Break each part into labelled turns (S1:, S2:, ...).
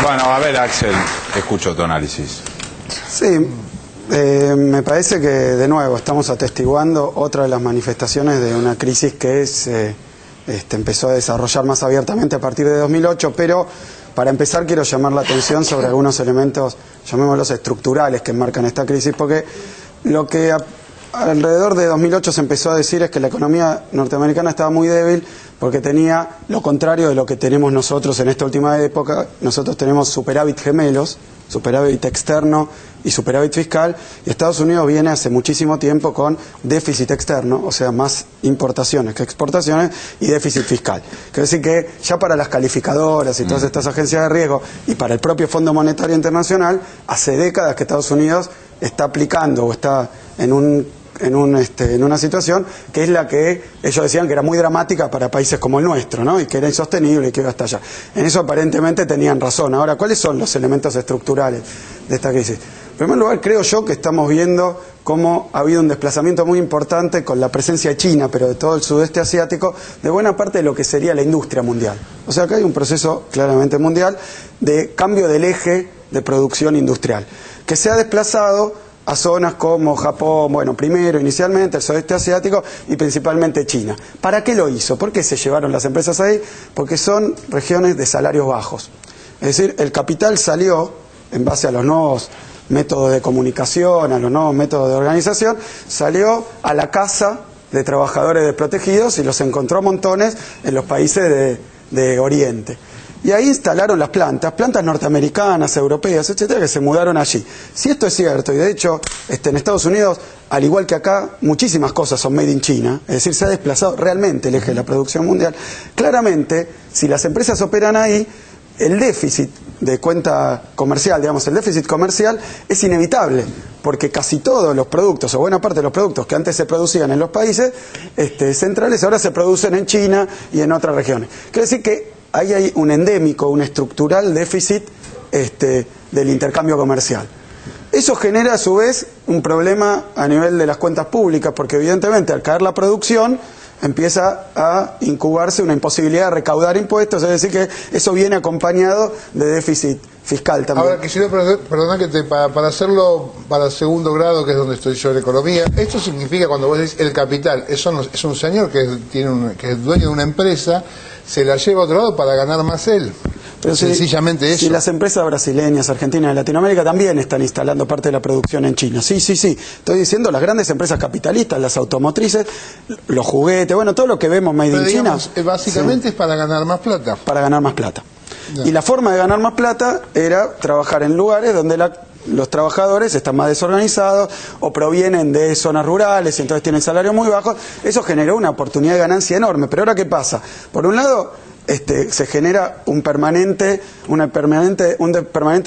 S1: Bueno, a ver, Axel, escucho tu análisis.
S2: Sí, me parece que de nuevo estamos atestiguando otra de las manifestaciones de una crisis que empezó a desarrollar más abiertamente a partir de 2008, pero para empezar quiero llamar la atención sobre algunos elementos, llamémoslos estructurales, que enmarcan esta crisis, porque lo que alrededor de 2008 se empezó a decir es que la economía norteamericana estaba muy débil porque tenía lo contrario de lo que tenemos nosotros en esta última época. Nosotros tenemos superávit gemelos, superávit externo y superávit fiscal, y Estados Unidos viene hace muchísimo tiempo con déficit externo, o sea, más importaciones que exportaciones, y déficit fiscal. Quiere decir que ya para las calificadoras y todas estas agencias de riesgo y para el propio Fondo Monetario Internacional, hace décadas que Estados Unidos está aplicando o está en una situación que es la que ellos decían que era muy dramática para países como el nuestro, ¿no? Y que era insostenible y que iba hasta allá. En eso aparentemente tenían razón. Ahora, ¿cuáles son los elementos estructurales de esta crisis? En primer lugar, creo yo que estamos viendo cómo ha habido un desplazamiento muy importante con la presencia de China, pero de todo el sudeste asiático, de buena parte de lo que sería la industria mundial. O sea, acá hay un proceso claramente mundial de cambio del eje de producción industrial, que se ha desplazado a zonas como Japón, bueno, primero, inicialmente, el sudeste asiático y principalmente China. ¿Para qué lo hizo? ¿Por qué se llevaron las empresas ahí? Porque son regiones de salarios bajos. Es decir, el capital salió, en base a los nuevos métodos de comunicación, a los nuevos métodos de organización, salió a la caza de trabajadores desprotegidos y los encontró montones en los países de Oriente. Y ahí instalaron las plantas norteamericanas, europeas, etcétera, que se mudaron allí. Si esto es cierto, y de hecho en Estados Unidos, al igual que acá, muchísimas cosas son made in China, es decir, se ha desplazado realmente el eje de la producción mundial. Claramente, si las empresas operan ahí, el déficit de cuenta comercial, digamos, el déficit comercial es inevitable, porque casi todos los productos, o buena parte de los productos que antes se producían en los países centrales, ahora se producen en China y en otras regiones. Quiere decir que ahí hay un endémico, un estructural déficit del intercambio comercial. Eso genera a su vez un problema a nivel de las cuentas públicas, porque evidentemente al caer la producción empieza a incubarse una imposibilidad de recaudar impuestos, es decir que eso viene acompañado de déficit fiscal también.
S3: Ahora quisiera, perdona que para hacerlo para segundo grado, que es donde estoy yo en economía, esto significa, cuando vos decís el capital, eso es un señor que es dueño de una empresa, se la lleva a otro lado para ganar más él. Pero sencillamente eso.
S2: Si las empresas brasileñas, argentinas, de Latinoamérica también están instalando parte de la producción en China. Sí. Estoy diciendo las grandes empresas capitalistas, las automotrices, los juguetes, bueno, todo lo que vemos made in China.
S3: Básicamente es para ganar más plata.
S2: Para ganar más plata.
S3: No.
S2: Y la forma de ganar más plata era trabajar en lugares donde los trabajadores están más desorganizados o provienen de zonas rurales y entonces tienen salarios muy bajos. Eso generó una oportunidad de ganancia enorme. Pero ahora, ¿qué pasa? Por un lado, se genera un permanente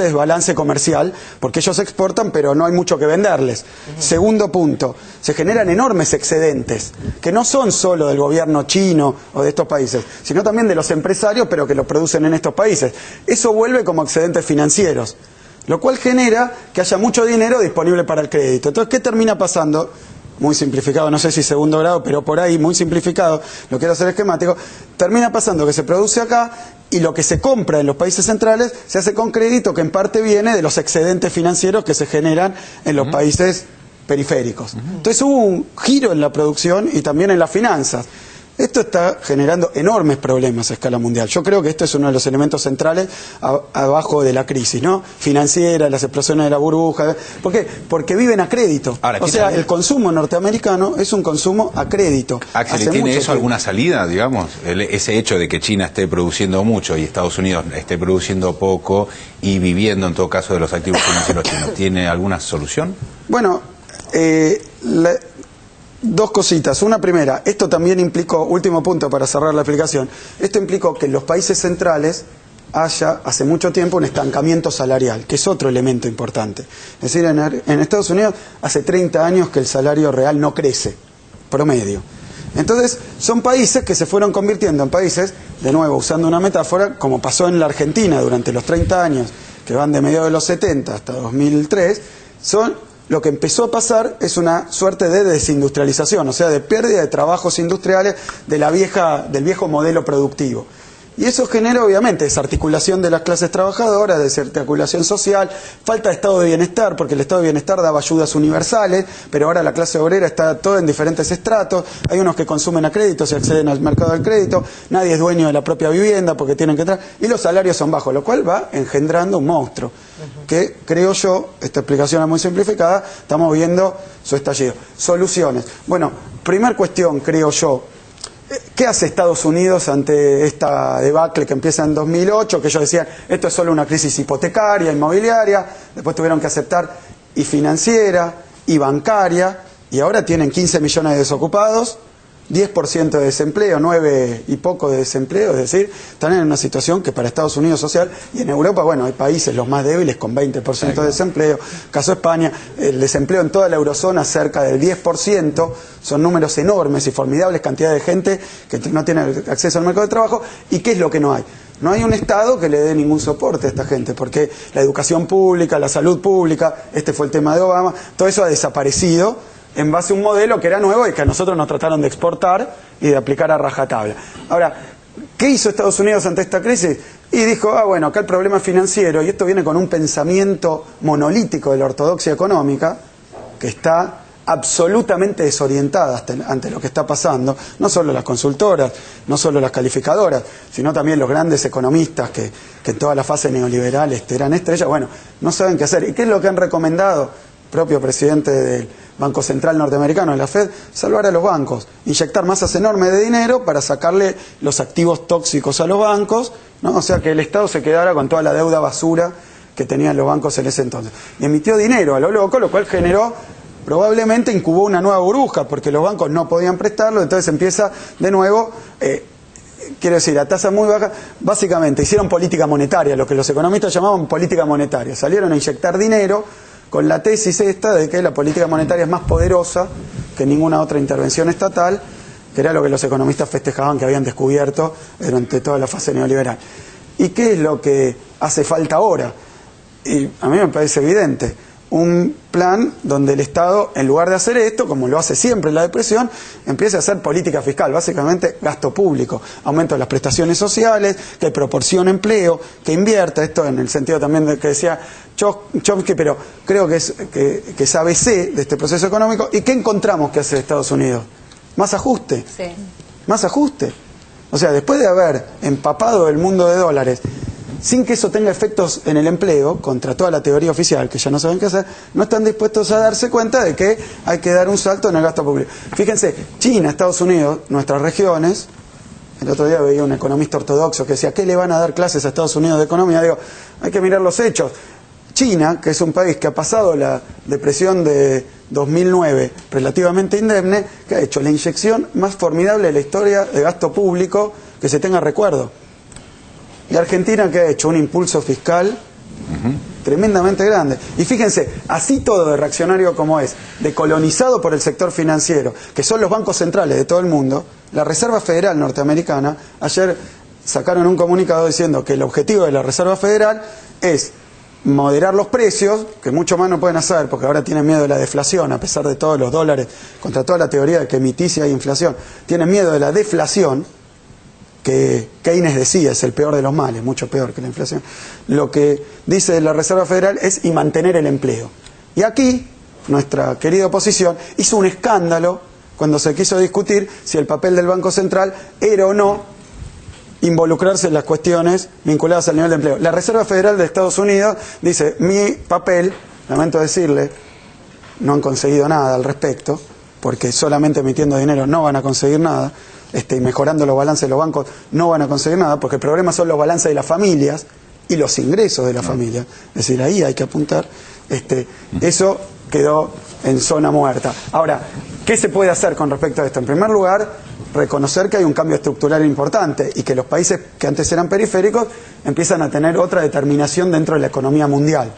S2: desbalance comercial, porque ellos exportan pero no hay mucho que venderles. Segundo punto, se generan enormes excedentes, que no son solo del gobierno chino o de estos países, sino también de los empresarios, pero que los producen en estos países. Eso vuelve como excedentes financieros, lo cual genera que haya mucho dinero disponible para el crédito. Entonces, ¿qué termina pasando? Muy simplificado, no sé si segundo grado, pero por ahí, muy simplificado, lo quiero hacer esquemático, termina pasando que se produce acá y lo que se compra en los países centrales se hace con crédito que en parte viene de los excedentes financieros que se generan en los países periféricos. Entonces hubo un giro en la producción y también en las finanzas. Esto está generando enormes problemas a escala mundial. Yo creo que esto es uno de los elementos centrales abajo de la crisis, ¿no? Financiera, las explosiones de la burbuja. ¿Por qué? Porque viven a crédito. Ahora, o sea, el consumo norteamericano es un consumo a crédito.
S1: Axel, ¿tiene eso alguna salida, digamos? Ese hecho de que China esté produciendo mucho y Estados Unidos esté produciendo poco y viviendo en todo caso de los activos financieros chinos, ¿tiene alguna solución?
S2: Bueno, dos cositas. Una primera, esto también implicó, último punto para cerrar la explicación, esto implicó que en los países centrales haya hace mucho tiempo un estancamiento salarial, que es otro elemento importante. Es decir, en Estados Unidos hace 30 años que el salario real no crece, promedio. Entonces, son países que se fueron convirtiendo en países, de nuevo, usando una metáfora, como pasó en la Argentina durante los 30 años, que van de mediados de los 70 hasta 2003, lo que empezó a pasar es una suerte de desindustrialización, o sea, de pérdida de trabajos industriales del viejo modelo productivo. Y eso genera obviamente desarticulación de las clases trabajadoras, desarticulación social, falta de estado de bienestar, porque el estado de bienestar daba ayudas universales, pero ahora la clase obrera está toda en diferentes estratos, hay unos que consumen a crédito, se acceden al mercado del crédito, nadie es dueño de la propia vivienda porque tienen que entrar, y los salarios son bajos, lo cual va engendrando un monstruo, que creo yo, esta explicación es muy simplificada, estamos viendo su estallido. Soluciones. Bueno, primer cuestión, creo yo, ¿qué hace Estados Unidos ante esta debacle que empieza en 2008? Que ellos decían, esto es solo una crisis hipotecaria, inmobiliaria, después tuvieron que aceptar y financiera, y bancaria, y ahora tienen 15 millones de desocupados, 10% de desempleo, 9 y poco de desempleo, es decir, están en una situación que para Estados Unidos es social, y en Europa, bueno, hay países los más débiles con 20% de desempleo, caso España, el desempleo en toda la eurozona cerca del 10%, son números enormes y formidables, cantidad de gente que no tiene acceso al mercado de trabajo. ¿Y qué es lo que no hay? No hay un Estado que le dé ningún soporte a esta gente, porque la educación pública, la salud pública, este fue el tema de Obama, todo eso ha desaparecido en base a un modelo que era nuevo y que a nosotros nos trataron de exportar y de aplicar a rajatabla. Ahora, ¿qué hizo Estados Unidos ante esta crisis? Y dijo, bueno, acá el problema es financiero, y esto viene con un pensamiento monolítico de la ortodoxia económica, que está absolutamente desorientada ante lo que está pasando, no solo las consultoras, no solo las calificadoras, sino también los grandes economistas que en toda la fase neoliberal eran estrellas, bueno, no saben qué hacer. ¿Y qué es lo que han recomendado? El propio presidente del Banco Central norteamericano, de la Fed, salvar a los bancos, inyectar masas enormes de dinero para sacarle los activos tóxicos a los bancos, ¿no? O sea, que el Estado se quedara con toda la deuda basura que tenían los bancos en ese entonces. Y emitió dinero a lo loco, lo cual generó, probablemente incubó una nueva burbuja, porque los bancos no podían prestarlo, entonces empieza de nuevo, quiero decir, a tasa muy baja, básicamente hicieron política monetaria, lo que los economistas llamaban política monetaria, salieron a inyectar dinero, con la tesis esta de que la política monetaria es más poderosa que ninguna otra intervención estatal, que era lo que los economistas festejaban que habían descubierto durante toda la fase neoliberal. ¿Y qué es lo que hace falta ahora? Y a mí me parece evidente, un plan donde el Estado, en lugar de hacer esto, como lo hace siempre en la depresión, empiece a hacer política fiscal, básicamente gasto público, aumento de las prestaciones sociales, que proporcione empleo, que invierta, esto en el sentido también de que decía Chomsky, pero creo que es ABC de este proceso económico. ¿Y qué encontramos que hace Estados Unidos? Más ajuste,
S4: sí.
S2: Más ajuste. O sea, después de haber empapado el mundo de dólares, sin que eso tenga efectos en el empleo, contra toda la teoría oficial, que ya no saben qué hacer, no están dispuestos a darse cuenta de que hay que dar un salto en el gasto público. Fíjense, China, Estados Unidos, nuestras regiones, el otro día veía un economista ortodoxo que decía, ¿qué le van a dar clases a Estados Unidos de economía? Digo, hay que mirar los hechos. China, que es un país que ha pasado la depresión de 2009 relativamente indemne, que ha hecho la inyección más formidable de la historia de gasto público que se tenga recuerdo. Y Argentina, que ha hecho un impulso fiscal tremendamente grande. Y fíjense, así todo de reaccionario como es, decolonizado por el sector financiero, que son los bancos centrales de todo el mundo, la Reserva Federal norteamericana, ayer sacaron un comunicado diciendo que el objetivo de la Reserva Federal es moderar los precios, que mucho más no pueden hacer, porque ahora tienen miedo de la deflación, a pesar de todos los dólares, contra toda la teoría de que emitís si hay inflación, tienen miedo de la deflación, que Keynes decía es el peor de los males, mucho peor que la inflación. Lo que dice la Reserva Federal es y mantener el empleo. Y aquí, nuestra querida oposición hizo un escándalo cuando se quiso discutir si el papel del Banco Central era o no involucrarse en las cuestiones vinculadas al nivel de empleo. La Reserva Federal de Estados Unidos dice, mi papel, lamento decirle, no han conseguido nada al respecto, porque solamente emitiendo dinero no van a conseguir nada, y mejorando los balances de los bancos no van a conseguir nada, porque el problema son los balances de las familias y los ingresos de la familia. Es decir, ahí hay que apuntar. Eso quedó en zona muerta. Ahora, ¿qué se puede hacer con respecto a esto? En primer lugar, reconocer que hay un cambio estructural importante y que los países que antes eran periféricos empiezan a tener otra determinación dentro de la economía mundial.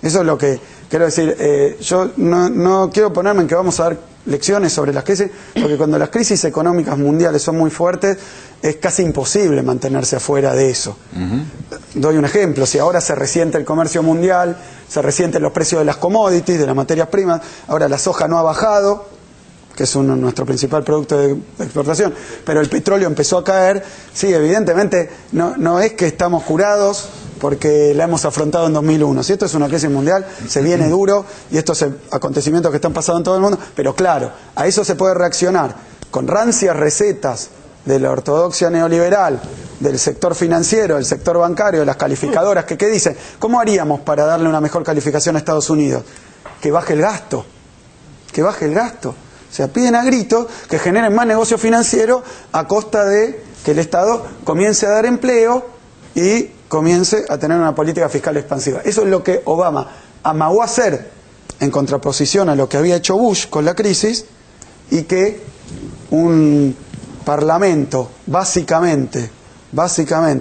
S2: Eso es lo que quiero decir. Yo no quiero ponerme en que vamos a dar lecciones sobre las crisis, porque cuando las crisis económicas mundiales son muy fuertes, es casi imposible mantenerse afuera de eso. Doy un ejemplo, si ahora se resiente el comercio mundial, se resienten los precios de las commodities, de las materias primas, ahora la soja no ha bajado, que es nuestro principal producto de exportación, pero el petróleo empezó a caer. Sí, evidentemente no es que estamos curados porque la hemos afrontado en 2001. Si esto es una crisis mundial, se viene duro y estos acontecimientos que están pasando en todo el mundo, pero claro, a eso se puede reaccionar con rancias recetas de la ortodoxia neoliberal, del sector financiero, del sector bancario, de las calificadoras, que ¿qué dicen? ¿Cómo haríamos para darle una mejor calificación a Estados Unidos? Que baje el gasto, que baje el gasto. O sea, piden a gritos que generen más negocio financiero a costa de que el Estado comience a dar empleo y comience a tener una política fiscal expansiva. Eso es lo que Obama amagó hacer en contraposición a lo que había hecho Bush con la crisis, y que un parlamento básicamente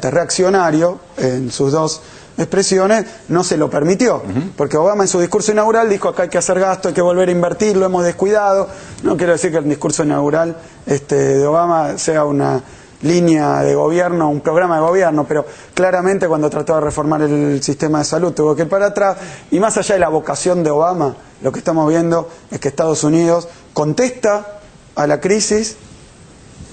S2: reaccionario en sus dos expresiones no se lo permitió, porque Obama en su discurso inaugural dijo: acá hay que hacer gasto, hay que volver a invertir, lo hemos descuidado. No quiero decir que el discurso inaugural de Obama sea una línea de gobierno, un programa de gobierno, pero claramente cuando trató de reformar el sistema de salud tuvo que ir para atrás. Y más allá de la vocación de Obama, lo que estamos viendo es que Estados Unidos contesta a la crisis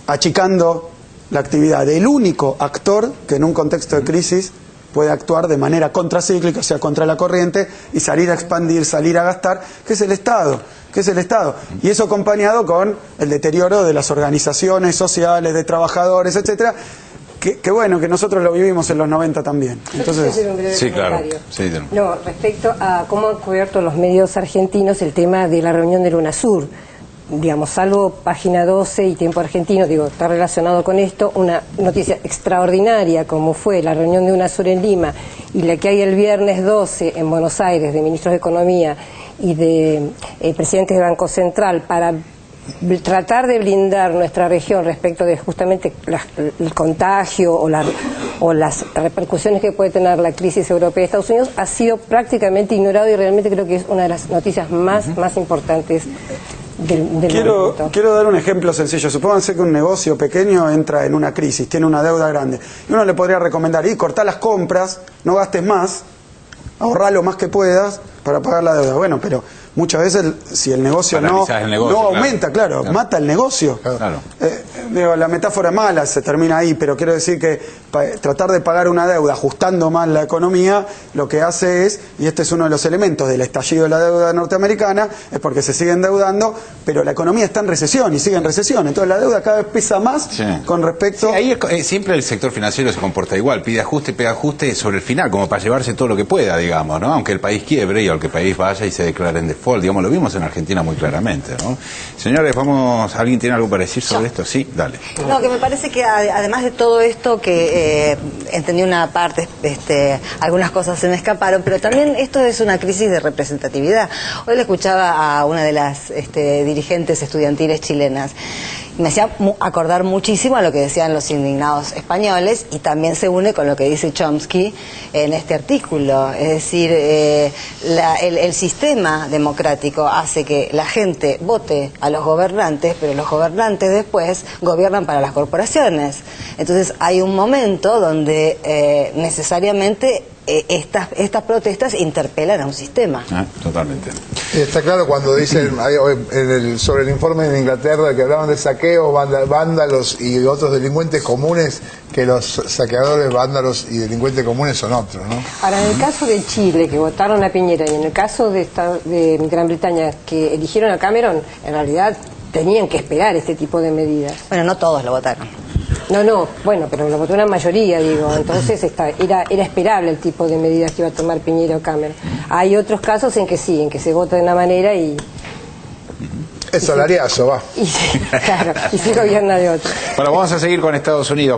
S2: achicando la actividad del único actor que en un contexto de crisis puede actuar de manera contracíclica, o sea, contra la corriente, y salir a expandir, salir a gastar, que es el Estado. Y eso acompañado con el deterioro de las organizaciones sociales, de trabajadores, etcétera, que bueno, que nosotros lo vivimos en los 90 también. Entonces,
S1: sí, claro. Sí,
S4: no, respecto a cómo han cubierto los medios argentinos el tema de la reunión del UNASUR, digamos, salvo Página 12 y Tiempo Argentino, está relacionado con esto, una noticia extraordinaria como fue la reunión de UNASUR en Lima y la que hay el viernes 12 en Buenos Aires de ministros de Economía y de presidentes de Banco Central para tratar de blindar nuestra región respecto de justamente el contagio o las repercusiones que puede tener la crisis europea de Estados Unidos, ha sido prácticamente ignorado, y realmente creo que es una de las noticias más importantes del momento.
S2: Quiero dar un ejemplo sencillo. Supónganse que un negocio pequeño entra en una crisis, tiene una deuda grande, y uno le podría recomendar: cortar las compras, no gastes más, ahorrar lo más que puedas para pagar la deuda. Bueno, pero muchas veces si el negocio no aumenta, claro, mata el negocio.
S1: Claro.
S2: La metáfora mala se termina ahí, pero quiero decir que tratar de pagar una deuda ajustando mal la economía, lo que hace es, y este es uno de los elementos del estallido de la deuda norteamericana, es porque se sigue endeudando, pero la economía está en recesión y sigue en recesión, entonces la deuda cada vez pesa más con respecto...
S1: Sí, ahí siempre el sector financiero se comporta igual, pide ajuste, pega ajuste sobre el final, como para llevarse todo lo que pueda, digamos, ¿no? Aunque el país quiebre y aunque el país vaya y se declare en default, digamos, lo vimos en Argentina muy claramente, ¿no? Señores, ¿alguien tiene algo para decir sobre esto? Sí, dale.
S5: No, que me parece que además de todo esto, que entendí una parte, algunas cosas se me escaparon, pero también esto es una crisis de representatividad. Hoy le escuchaba a una de las dirigentes estudiantiles chilenas. Me hacía acordar muchísimo a lo que decían los indignados españoles, y también se une con lo que dice Chomsky en este artículo. Es decir, el sistema democrático hace que la gente vote a los gobernantes, pero los gobernantes después gobiernan para las corporaciones. Entonces hay un momento donde necesariamente estas protestas interpelan a un sistema.
S1: Totalmente.
S3: Está claro cuando dicen sobre el informe de Inglaterra que hablaban de saqueos, vándalos y otros delincuentes comunes, que los saqueadores, vándalos y delincuentes comunes son otros, ¿no?
S4: Ahora, en el caso de Chile, que votaron a Piñera, y en el caso de Gran Bretaña, que eligieron a Cameron, en realidad tenían que esperar este tipo de medidas.
S5: Bueno, no todos lo votaron.
S4: No, bueno, pero lo votó una mayoría, digo, entonces era esperable el tipo de medidas que iba a tomar Piñera o Cameron. Hay otros casos en que sí, en que se vota de una manera y...
S3: El salariazo, va.
S4: Claro, y se gobierna de otra.
S1: Bueno, vamos a seguir con Estados Unidos.